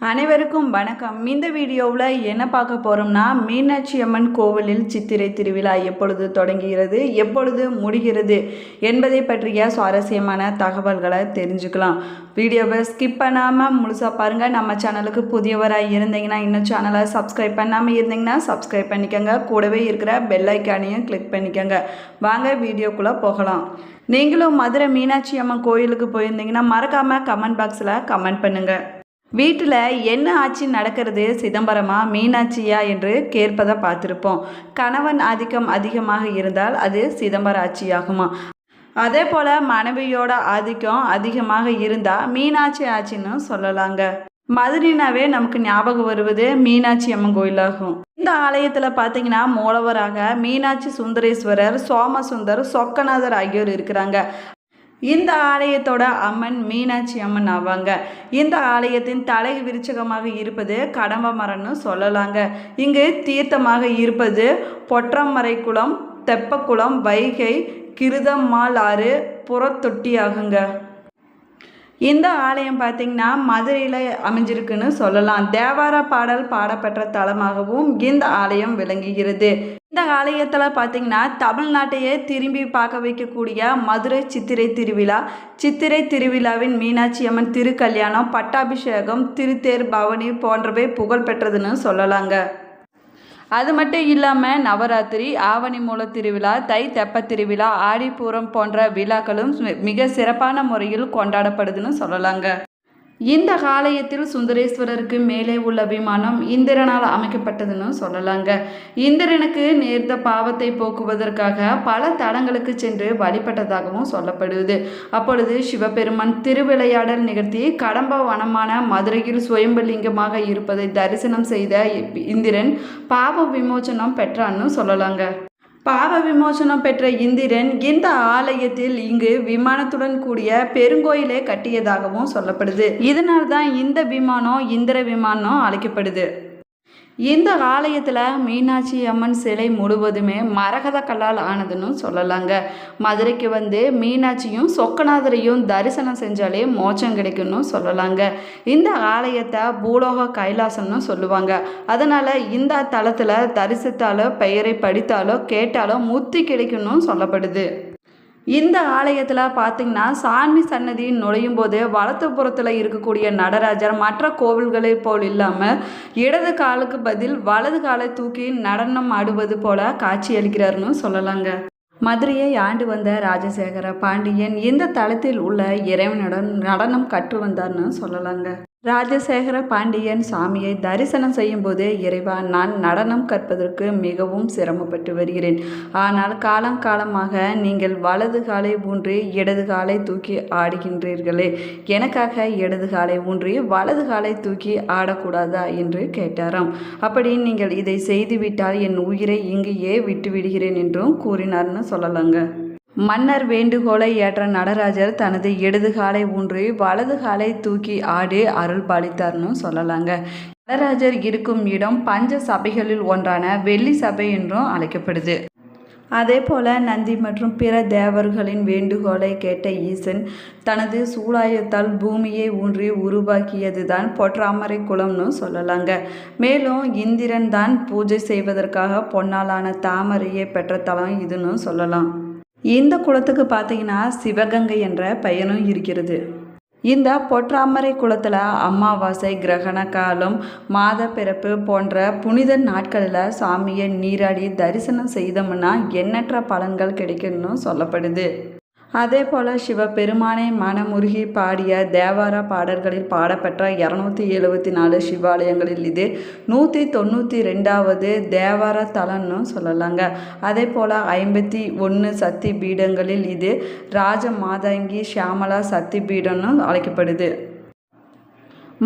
அனைவருக்கும் வணக்கம். இந்த வீடியோவில் என்ன பார்க்க போகிறோம்னா, மீனாட்சி அம்மன் கோவிலில் சித்திரை திருவிழா எப்பொழுது தொடங்குகிறது, எப்பொழுது முடிகிறது என்பதை பற்றிய சுவாரஸ்யமான தகவல்களை தெரிஞ்சுக்கலாம். வீடியோவை ஸ்கிப் பண்ணாமல் முழுசாக பாருங்கள். நம்ம சேனலுக்கு புதியவராக இருந்தீங்கன்னா இன்னும் சேனலை சப்ஸ்கிரைப் பண்ணாமல் இருந்தீங்கன்னா சப்ஸ்கிரைப் பண்ணிக்கோங்க. கூடவே இருக்கிற பெல் ஐக்கானையும் கிளிக் பண்ணிக்கோங்க. வாங்க வீடியோக்குள்ளே போகலாம். நீங்களும் மதுரை மீனாட்சி அம்மன் கோயிலுக்கு போயிருந்தீங்கன்னா மறக்காமல் கமெண்ட் பாக்ஸில் கமெண்ட் பண்ணுங்கள். வீட்டில் என்ன ஆட்சி நடக்கிறது, சிதம்பரமா மீனாட்சியா என்று கேட்பதை பார்த்துருப்போம். கணவன் ஆதிக்கம் அதிகமாக இருந்தால் அது சிதம்பர ஆட்சியாகுமா, அதே போல் மனைவியோட ஆதிக்கம் அதிகமாக இருந்தால் மீனாட்சி ஆட்சின்னு சொல்லலாங்க. மதுரைனாவே நமக்கு ஞாபகம் வருவது மீனாட்சி அம்மன் கோயிலாகும். இந்த ஆலயத்தில் பார்த்தீங்கன்னா மூலவராக மீனாட்சி சுந்தரேஸ்வரர், சோமசுந்தர், சொக்கநாதர் ஆகியோர் இருக்கிறாங்க. இந்த ஆலயத்தோட அம்மன் மீனாட்சி அம்மன் ஆவாங்க. இந்த ஆலயத்தின் தலை விருச்சகமாக இருப்பது கடம்ப மரம்னு சொல்லலாங்க. இங்கு தீர்த்தமாக இருப்பது பொற்றமரைக்குளம், தெப்பக்குளம், வைகை, கிருதம்மாள் ஆறு, புறத்தொட்டி ஆகுங்க. இந்த ஆலயம் பார்த்திங்கன்னா மதுரையில் அமைஞ்சிருக்குன்னு சொல்லலாம். தேவார பாடல் பாடப்பெற்ற தலமாகவும் இந்த ஆலயம் விளங்குகிறது. இந்த ஆலயத்தில் பார்த்திங்கன்னா தமிழ்நாட்டையே திரும்பி பார்க்க வைக்கக்கூடிய மதுரை சித்திரை திருவிழா, சித்திரை திருவிழாவின் மீனாட்சி அம்மன் திருக்கல்யாணம், பட்டாபிஷேகம், திருத்தேர் பவனி போன்றவை புகழ் பெற்றதுன்னு சொல்லலாங்க. அது மட்டும் இல்லாமல் நவராத்திரி, ஆவணி மூல திருவிழா, தை தெப்ப திருவிழா, ஆடிப்பூரம் போன்ற விழாக்களும் மிக சிறப்பான முறையில் கொண்டாடப்படுதுன்னு சொல்லலாங்க. இந்த ஆலயத்தில் சுந்தரேஸ்வரருக்கு மேலே உள்ள விமானம் இந்திரனால் அமைக்கப்பட்டதுன்னு சொல்லலாங்க. இந்திரனுக்கு நேர்ந்த பாவத்தை போக்குவதற்காக பல தலங்களுக்கு சென்று வழிபட்டதாகவும் சொல்லப்படுது. அப்பொழுது சிவபெருமான் திருவிளையாடல் நிகழ்த்தி கடம்ப வனமான மதுரையில் சுயம்பலிங்கமாக இருப்பதை தரிசனம் செய்த இந்திரன் பாவ விமோச்சனம் பெற்றான்னு சொல்லலாங்க. பாவ விமோசனம் பெற்ற இந்திரன் இந்த ஆலயத்தில் இங்கு விமானத்துடன் கூடிய பெருங்கோயிலை கட்டியதாகவும் சொல்லப்படுது. இதனால்தான் இந்த விமானம் இந்திர விமானம் அழைக்கப்படுது. இந்த ஆலயத்தில் மீனாட்சி அம்மன் சிலை முழுவதுமே மரகத கல்லால் ஆனதுன்னு சொல்லலாங்க. மதுரைக்கு வந்து மீனாட்சியும் சொக்கநாதரையும் தரிசனம் செஞ்சாலே மோட்சம் கிடைக்கும்னு சொல்லலாங்க. இந்த ஆலயத்தை பூலோக கைலாசம்னு சொல்லுவாங்க. அதனால் இந்த தலத்தில் தரிசித்தாலோ, பெயரை படித்தாலோ, கேட்டாலோ முத்தி கிடைக்கும்னு சொல்லப்படுது. இந்த ஆலயத்தில் பார்த்திங்கன்னா சாமி சன்னதி நுழையும் போது வலது புறத்தில் இருக்கக்கூடிய நடராஜர் மற்ற கோவில்களை போல் இல்லாமல் இடது காலுக்கு பதில் வலது காலை தூக்கி நடனம் ஆடுவது போல காட்சி அளிக்கிறாருன்னு சொல்லலாங்க. மதுரையை ஆண்டு வந்த ராஜசேகர பாண்டியன் இந்த தலத்தில் உள்ள இறைவனுடன் நடனம் கற்று வந்தார்னு சொல்லலாங்க. ராஜசேகர பாண்டியன் சாமியை தரிசனம் செய்யும் போது, இறைவா, நான் நடனம் கற்பதற்கு மிகவும் சிரமப்பட்டு வருகிறேன். ஆனால் காலங்காலமாக நீங்கள் வலது காலை ஊன்றி இடது காலை தூக்கி ஆடுகின்றீர்களே, எனக்காக இடது காலை ஊன்றி வலது காலை தூக்கி ஆடக்கூடாதா என்று கேட்டாராம். அப்படி நீங்கள் இதை செய்துவிட்டால் என் உயிரை இங்கேயே விட்டுவிடுகிறேன் என்றும் கூறினார்னு சொல்லலாங்க. மன்னர் வேண்டுகோளை ஏற்ற நடராஜர் தனது இடது காலை ஊன்றி வலது காலை தூக்கி ஆடி அருள் பாலித்தார்னு சொல்லலாங்க. நடராஜர் இருக்கும் இடம் பஞ்ச சபைகளில் ஒன்றான வெள்ளி சபை என்றும் அழைக்கப்படுது. அதே போல் நந்தி மற்றும் பிற தேவர்களின் வேண்டுகோளை கேட்ட ஈசன் தனது சூலாயத்தால் பூமியை ஊன்றி உருவாக்கியது தான் பொற்றாமரை குளம்னு சொல்லலாங்க. மேலும் இந்திரன் தான் பூஜை செய்வதற்காக பொன்னாலான தாமரையை பெற்ற தலம் இதுன்னு சொல்லலாம். இந்த குளத்துக்கு பார்த்தீங்கன்னா சிவகங்கை என்ற பெயரும் இருக்கிறது. இந்த பொற்றாமரை குளத்தில் அமாவாசை, கிரகண காலம், மாத பிறப்பு போன்ற புனித நாட்களில் சாமியை நீராடி தரிசனம் செய்தோம்னா எண்ணற்ற பலன்கள் கிடைக்கும்னு சொல்லப்படுது. அதே போல் சிவபெருமானை மனமுருகி பாடிய தேவார பாடல்களில் பாடப்பெற்ற 274 சிவாலயங்களில் இது 192வது தேவார தலம்னு சொல்லலாங்க. அதே போல் 51 சக்தி பீடங்களில் இது ராஜ மாதங்கி ஷியாமலா சக்தி பீடம்னு அழைக்கப்படுது.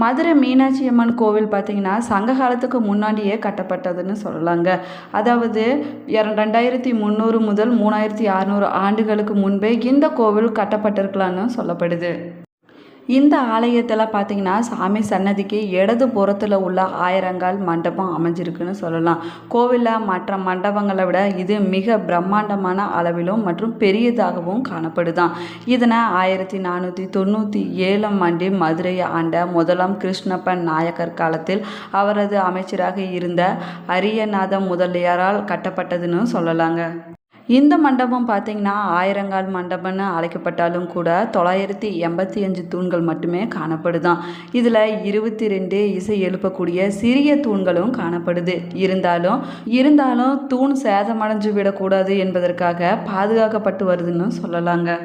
மதுரை மீனாட்சி அம்மன் கோவில் பார்த்திங்கன்னா சங்க காலத்துக்கு முன்னாடியே கட்டப்பட்டதுன்னு சொல்லலாங்க. அதாவது 2300 முதல் 3600 ஆண்டுகளுக்கு முன்பே இந்த கோவில் கட்டப்பட்டிருக்கலான்னு சொல்லப்படுது. இந்த ஆலயத்தில் பார்த்தீங்கன்னா சாமி சன்னதிக்கு இடது புறத்தில் உள்ள ஆயிரங்கால் மண்டபம் அமைஞ்சிருக்குன்னு சொல்லலாம். கோவிலில் மற்ற மண்டபங்களை விட இது மிக பிரம்மாண்டமான அளவிலும் மற்றும் பெரியதாகவும் காணப்படுதான். இதனை 1497ஆம் ஆண்டு மதுரையை ஆண்ட முதலாம் கிருஷ்ணப்ப நாயக்கர் காலத்தில் அவரது அமைச்சராக இருந்த அரியநாத முதலியாரால் கட்டப்பட்டதுன்னு சொல்லலாங்க. இந்த மண்டபம் பார்த்திங்கன்னா ஆயிரங்கால் மண்டபம்னு அழைக்கப்பட்டாலும் கூட 985 தூண்கள் மட்டுமே காணப்படுதான். இதில் 22 இசை எழுப்பக்கூடிய சிறிய தூண்களும் காணப்படுது. இருந்தாலும் தூண் சேதமடைஞ்சு விடக்கூடாது என்பதற்காக பாதுகாக்கப்பட்டு வருதுன்னு சொல்லலாங்க.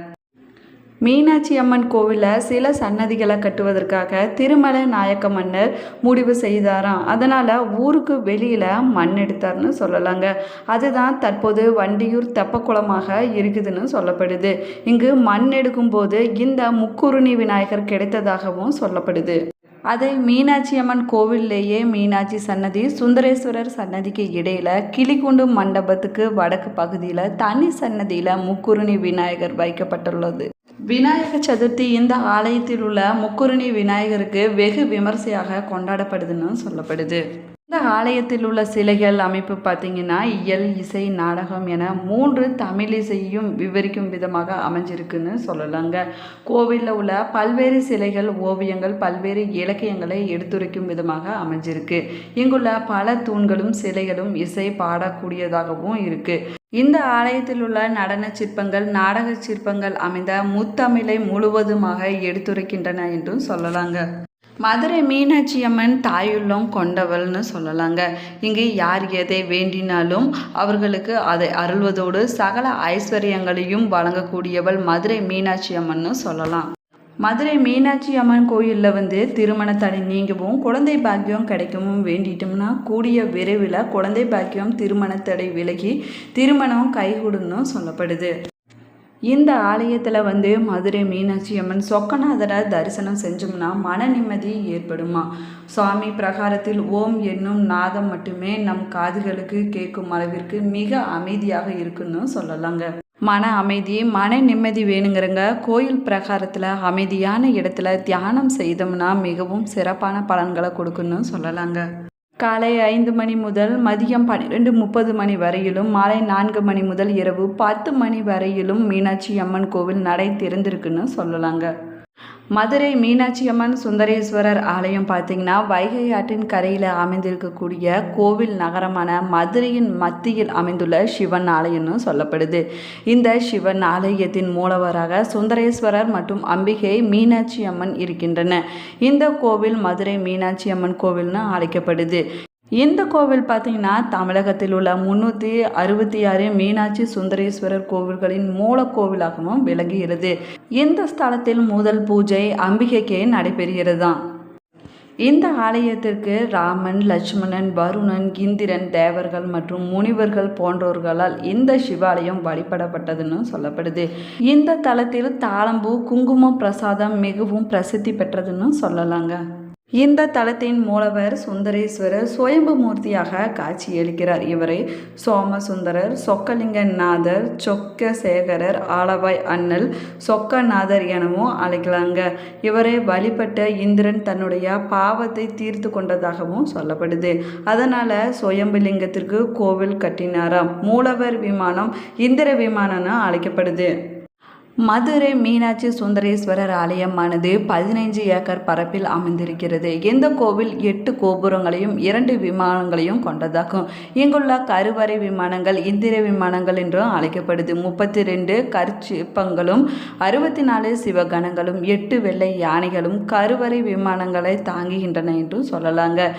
மீனாட்சி அம்மன் கோவிலில் சில சன்னதிகளை கட்டுவதற்காக திருமலை நாயக்க மன்னர் முடிவு செய்தாராம். அதனால் ஊருக்கு வெளியில் மண் எடுத்தார்னு சொல்லலாங்க. அதுதான் தற்போது வண்டியூர் தெப்பக்குளமாக இருக்குதுன்னு சொல்லப்படுது. இங்கு மண் எடுக்கும்போது இந்த முக்குருணி விநாயகர் கிடைத்ததாகவும் சொல்லப்படுது. அதை மீனாட்சி அம்மன் கோவில்லையே மீனாட்சி சன்னதி சுந்தரேஸ்வரர் சன்னதிக்கு இடையில் கிளிக்குண்டு மண்டபத்துக்கு வடக்கு பகுதியில் தனி சன்னதியில் முக்குருணி விநாயகர் வைக்கப்பட்டுள்ளது. விநாயகர் சதுர்த்தி இந்த ஆலயத்தில் உள்ள முக்குருணி விநாயகருக்கு வெகு விமர்சையாக கொண்டாடப்படுதுன்னு சொல்லப்படுது. இந்த ஆலயத்தில் உள்ள சிலைகள் அமைப்பு பார்த்திங்கன்னா இயல், இசை, நாடகம் என 3 தமிழ் இசையும் விவரிக்கும் விதமாக அமைஞ்சிருக்குன்னு சொல்லலாங்க. கோவிலில் உள்ள பல்வேறு சிலைகள், ஓவியங்கள் பல்வேறு இலக்கியங்களை எடுத்துரைக்கும் விதமாக அமைஞ்சிருக்கு. இங்குள்ள பல தூண்களும் சிலைகளும் இசை பாடக்கூடியதாகவும் இருக்குது. இந்த ஆலயத்தில் உள்ள நடன சிற்பங்கள், நாடக சிற்பங்கள் அமைந்த முத்தமிழை முழுவதுமாக எடுத்துரைக்கின்றன என்றும் சொல்லலாங்க. மதுரை மீனாட்சி அம்மன் தாயுள்ளம் கொண்டவள்னு சொல்லலாங்க. இங்கு யார் எதை வேண்டினாலும் அவர்களுக்கு அதை அருள்வதோடு சகல ஐஸ்வர்யங்களையும் வழங்கக்கூடியவள் மதுரை மீனாட்சி அம்மன்னு சொல்லலாம். மதுரை மீனாட்சி அம்மன் கோயிலில் திருமண தடை நீங்கவும் குழந்தை பாக்கியம் கிடைக்கவும் வேண்டிட்டோம்னா கூடிய விரைவில் குழந்தை பாக்கியம் திருமண தடை விலகி திருமணம் கைகூடுன்னு சொல்லப்படுது. இந்த ஆலயத்தில் மதுரை மீனாட்சி அம்மன் சொக்கநாதரை தரிசனம் செஞ்சோம்னா மன நிம்மதி ஏற்படுமா. சுவாமி பிரகாரத்தில் ஓம் என்னும் நாதம் மட்டுமே நம் காதுகளுக்கு கேட்கும் அளவிற்கு மிக அமைதியாக இருக்குன்னு சொல்லலாங்க. மன அமைதி, மன நிம்மதி வேணுங்கிறங்க கோயில் பிரகாரத்தில் அமைதியான இடத்துல தியானம் செய்தோம்னா மிகவும் சிறப்பான பலன்களை கொடுக்குன்னு சொல்லலாங்க. காலை 5 மணி முதல் மதியம் 12:30 மணி வரையிலும், மாலை 4 மணி முதல் இரவு 10 மணி வரையிலும் மீனாட்சி அம்மன் கோவில் நடை திறந்திருக்குன்னு சொல்லலாங்க. மதுரை மீனாட்சி அம்மன் சுந்தரேஸ்வரர் ஆலயம் பார்த்திங்கன்னா வைகை ஆற்றின் கரையில் அமைந்திருக்கக்கூடிய கோவில் நகரமான மதுரையின் மத்தியில் அமைந்துள்ள சிவன் ஆலயம்னு சொல்லப்படுது. இந்த சிவன் ஆலயத்தின் மூலவராக சுந்தரேஸ்வரர் மற்றும் அம்பிகை மீனாட்சி அம்மன் இருக்கின்றன. இந்த கோவில் மதுரை மீனாட்சி அம்மன் கோவில்னு அழைக்கப்படுது. இந்த கோவில் பார்த்திங்கன்னா தமிழகத்தில் உள்ள 366 மீனாட்சி சுந்தரேஸ்வரர் கோவில்களின் மூல கோவிலாகவும் விளங்குகிறது. இந்த ஸ்தலத்தில் முதல் பூஜை அம்பிகைக்கே நடைபெறுகிறதாம். இந்த ஆலயத்திற்கு ராமன், லட்சுமணன், வருணன், இந்திரன், தேவர்கள் மற்றும் முனிவர்கள் போன்றோர்களால் இந்த சிவாலயம் வழிபடப்பட்டதுன்னு சொல்லப்படுது. இந்த தலத்தில் தாளம்பூ, குங்குமம் பிரசாதம் மிகவும் பிரசித்தி பெற்றதுன்னு சொல்லலாங்க. இந்த தலத்தின் மூலவர் சுந்தரேஸ்வரர் சுயம்பு மூர்த்தியாக காட்சியளிக்கிறார். இவரை சோமசுந்தரர், சொக்கலிங்கநாதர், சொக்கசேகரர், ஆலவாய் அண்ணல், சொக்கநாதர் எனவும் அழைக்கலாங்க. இவரை வழிபட்ட இந்திரன் தன்னுடைய பாவத்தை தீர்த்து கொண்டதாகவும் சொல்லப்படுது. அதனால் சுயம்புலிங்கத்திற்கு கோவில் கட்டினாராம். மூலவர் விமானம் இந்திர விமானம்னு அழைக்கப்படுது. மதுரை மீனாட்சி சுந்தரேஸ்வரர் ஆலயமானது 15 ஏக்கர் பரப்பில் அமைந்திருக்கிறது. இந்த கோவில் 8 கோபுரங்களையும் 2 விமானங்களையும் கொண்டதாகும். இங்குள்ள கருவறை விமானங்கள் இந்திர விமானங்கள் என்றும் அழைக்கப்படுது. 32 கற்சிற்பங்களும் 64 சிவகணங்களும் 8 வெள்ளை யானைகளும் கருவறை விமானங்களை தாங்குகின்றன என்றும் சொல்லலாங்க.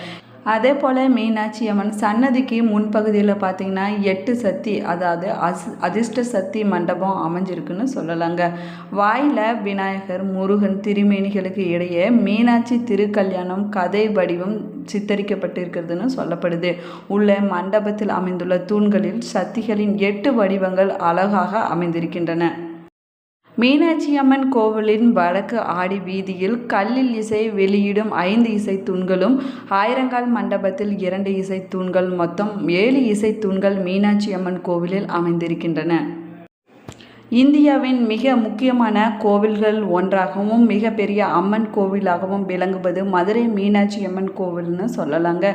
அதே போல் மீனாட்சி அம்மன் சன்னதிக்கு முன்பகுதியில் பார்த்திங்கன்னா 8 சக்தி, அதாவது அதிர்ஷ்ட சக்தி மண்டபம் அமைஞ்சிருக்குன்னு சொல்லலாங்க. வாயில் விநாயகர், முருகன் திருமேனிகளுக்கு இடையே மீனாட்சி திருக்கல்யாணம் கதை வடிவம் சித்தரிக்கப்பட்டிருக்கிறதுன்னு சொல்லப்படுது. உள்ள மண்டபத்தில் அமைந்துள்ள தூண்களில் சக்திகளின் 8 வடிவங்கள் அழகாக அமைந்திருக்கின்றன. மீனாட்சி அம்மன் கோவிலின் வடக்கு ஆடி வீதியில் கல்லில் இசை வெளியிடும் 5 இசை தூண்களும், ஆயிரங்கால் மண்டபத்தில் 2 இசை தூண்கள், மொத்தம் 7 இசை தூண்கள் மீனாட்சி அம்மன் கோவிலில் அமைந்திருக்கின்றன. இந்தியாவின் மிக முக்கியமான கோவில்கள் ஒன்றாகவும் மிகப்பெரிய அம்மன் கோவிலாகவும் விளங்குவது மதுரை மீனாட்சி அம்மன் கோவில்னு சொல்லலாங்க.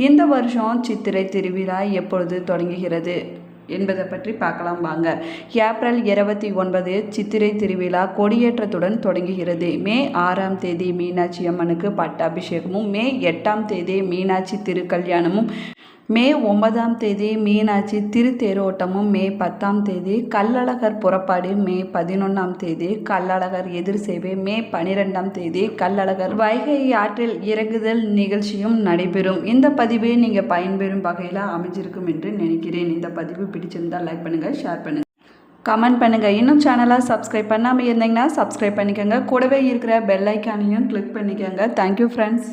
இந்த வருஷம் சித்திரை திருவிழா எப்பொழுது தொடங்குகிறது என்பதை பற்றி பார்க்கலாம் வாங்க. ஏப்ரல் 29 சித்திரை திருவிழா கொடியேற்றத்துடன் தொடங்குகிறது. மே 6ஆம் தேதி மீனாட்சி அம்மனுக்கு பட்டாபிஷேகமும், மே 8ஆம் தேதி மீனாட்சி திருக்கல்யாணமும், மே 9ஆம் தேதி மீனாட்சி திருத்தேரோட்டமும், மே 10ஆம் தேதி கள்ளழகர் புறப்பாடு, மே 11ஆம் தேதி கள்ளழகர் எதிர் சேவை, மே 12ஆம் தேதி கள்ளழகர் வைகை ஆற்றில் இறங்குதல் நிகழ்ச்சியும் நடைபெறும். இந்த பதிவு நீங்கள் பயன்பெறும் வகையில் அமைஞ்சிருக்கும் என்று நினைக்கிறேன். இந்த பதிவு பிடிச்சிருந்தால் லைக் பண்ணுங்கள், ஷேர் பண்ணுங்கள், கமெண்ட் பண்ணுங்கள். இன்னும் சேனலை சப்ஸ்கிரைப் பண்ணாமல் இருந்தீங்கன்னா சப்ஸ்கிரைப் பண்ணிக்கோங்க. கூடவே இருக்கிற பெல் ஐக்கானையும் கிளிக் பண்ணிக்கோங்க. Thank you friends.